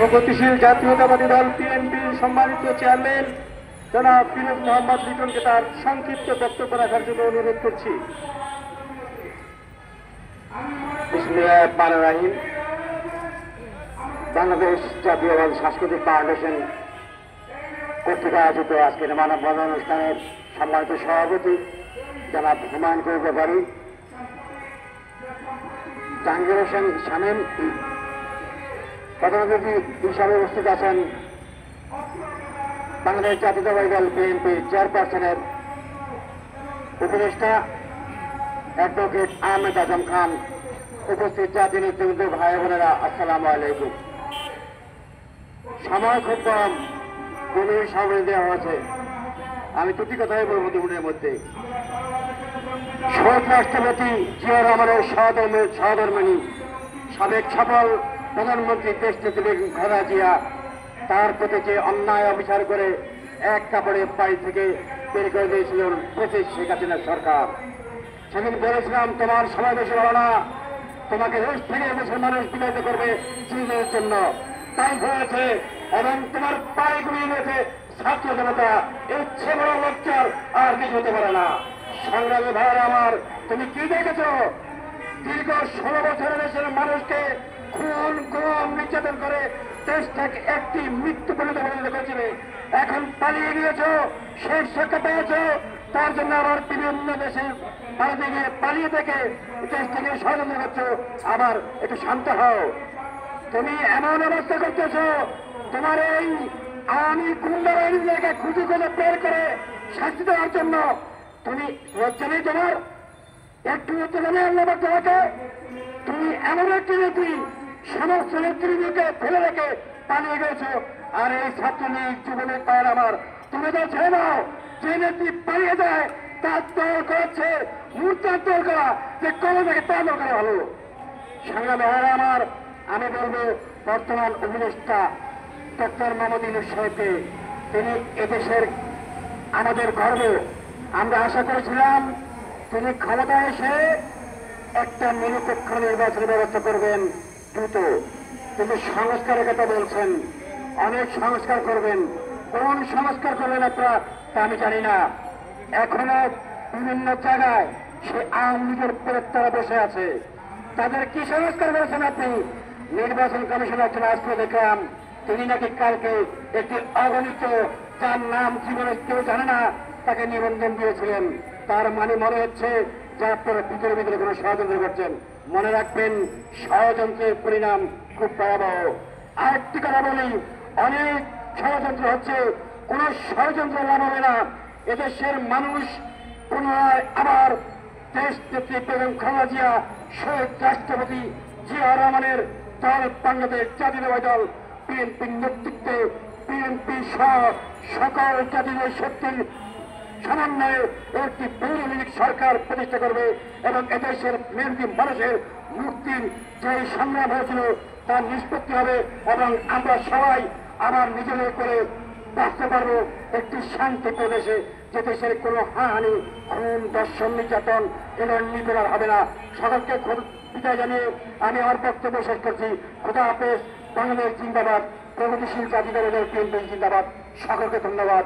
প্রগতিশীল জাতীয়তাবাদী দল বিএনপির সম্মানিত চেয়ারম্যান জনাব ফিরোজ মোহাম্মদ লিটনকে তার সংক্ষিপ্ত বক্তব্য রাখার জন্য অনুরোধ করছি। বিসমিল্লাহির রহমানির রহিম। বাংলাদেশ জাতীয়তাবাদী সাংস্কৃতিক ফাউন্ডেশন কর্তৃক আয়োজিত আজকের মানববন্ধন অনুষ্ঠানের সম্মানিত সভাপতি জনাব হুমায়ুন কবির ব্যাপারী, জাহাঙ্গীর হোসেন শামীম প্রধান অতিথি হিসাবে উপস্থিত আছেন বাংলাদেশ জাতীয়তাবাদী দল বিএনপি চেয়ারপারসনের উপদেষ্টা অ্যাডভোকেট আহমেদ আজম খান, উপস্থিত জাতীয় নেতৃবৃন্দ, ভাই বোনেরা, আসসালামু আলাইকুম। সময় খুব কম, গভীর সময় দেওয়া হয়েছে, আমি দুটি কথাই বলবো দুপুরের মধ্যে। শহীদ রাষ্ট্রপতি জিয়া রহমানের সহধর্মিণী সাবেক সফল প্রধানমন্ত্রী দেশনেত্রী বেগম খালেদা জিয়া তার প্রতি যে অন্যায় অবিচার করে এক কাপড়ে বাড়ি থেকে বের করে দিয়েছিলেন ব্রিটিশ শেখ হাসিনার সরকার। সেদিন বলেছিলাম, তোমার সময় বেশি ভালো না, তোমাকে দেশ থেকে দেশের মানুষ বিতাড়িত করবে চিহ্নের জন্য। তাই হয়েছে এবং তোমার পায়ে ঘুরিয়ে গেছে ছাত্র জনতা। ইচ্ছে বড় লজ্জার আর কিছু হতে পারে না। সংগ্রামী ভাই আমার, তুমি কি দেখেছ? দীর্ঘ 16 বছরের দেশের মানুষকে খুন গুম নির্যাতন করে দেশ থেকে একটি মৃত্যু পরিণত করেছিলে। এখন পালিয়ে গিয়েছ, শেষ শিক্ষা পেয়েছ, তার জন্য আবার বিভিন্ন দেশে ভারতে গিয়ে পালিয়ে থেকে দেশ থেকে ষড়যন্ত্র করছো। আবার একটু শান্ত হও। তুমি এমন অবস্থা করতেছ, তোমার এই আওয়ামী গুন্ডা বাহিনীকে খুঁজে খুঁজে বের করে শাস্তি দেওয়ার জন্য তুমি লজ্জা নেই? তোমার একটু লজ্জা নেই? আল্লাহ তোমাকে, তুমি এমন একটি নেত্রী সমস্ত নেতৃত্বকে ফেলে রেখে পালিয়ে গেছ। আর এই ছাত্রলীগ যুবলীগ পায়ের আমার, তুমি তো ছেড়ে নাও। যে নেত্রী পালিয়ে যায় তার দল করেছে মূর্তার দল করা, যে কবে থেকে তার দল করা ভালো। সংগ্রামী ভাইরা আমার, আমি বলবো বর্তমান উপদেষ্টা ডক্টর মোহাম্মদ ইউনূস সাহেবকে, তিনি এদেশের আমাদের গর্ব। আমরা আশা করেছিলাম তিনি ক্ষমতায় এসে একটা নিরপেক্ষ নির্বাচনের ব্যবস্থা করবেন দ্রুত। কিন্তু সংস্কারের কথা বলছেন, অনেক সংস্কার করবেন। কোন সংস্কার করবেন আপনারা তা আমি জানি না। এখনো বিভিন্ন জায়গায় সে আওয়ামী লীগের প্রেতারা বসে আছে। তাদের কি সংস্কার করেছেন আপনি? নির্বাচন কমিশনের একজন আসলে দেখলাম, তিনি নাকি কালকে একটি অগণিত, যার নাম জীবনে কেউ জানে না, তাকে নিবন্ধন দিয়েছিলেন। তার মানে মনে হচ্ছে যে আপনারা ভিতরে ভিতরে কোনো ষড়যন্ত্র করছেন। মনে রাখবেন, ষড়যন্ত্রের পরিণাম খুব ভয়াবহ। আরেকটি কথা বলি, অনেক ষড়যন্ত্র হচ্ছে, কোন ষড়যন্ত্র লাভ হবে না। এদেশের মানুষ পুনরায় আবার দেশ নেত্রী বেগম খালেদা জিয়া, শহীদ রাষ্ট্রপতি জিয়া রহমানের দল বাংলাদেশ জাতীয়তাবাদী দল বিএনপির নেতৃত্বে বিএনপি সহ সকল জাতীয় শক্তির সমন্বয়ে একটি বহুলীগ সরকার প্রতিষ্ঠা করবে এবং এদেশের মেহনতি মানুষের মুক্তির যে সংগ্রাম হয়েছিল তার নিষ্পত্তি হবে এবং আমরা সবাই আবার নিজেদের করে বাঁচতে পারবো একটি শান্তি প্রদেশে, যে দেশের কোনো হানি, খুন, দর্শন, নির্যাতন এগুলো নির্ভর হবে না। সকলকে বিদায় জানিয়ে আমি আমার বক্তব্য শেষ করছি। খোদা হাফেজ। বাংলাদেশ জিন্দাবাদ। প্রগতিশীল জাতীয়তাবাদী দল বিএনপি জিন্দাবাদ। সকলকে ধন্যবাদ।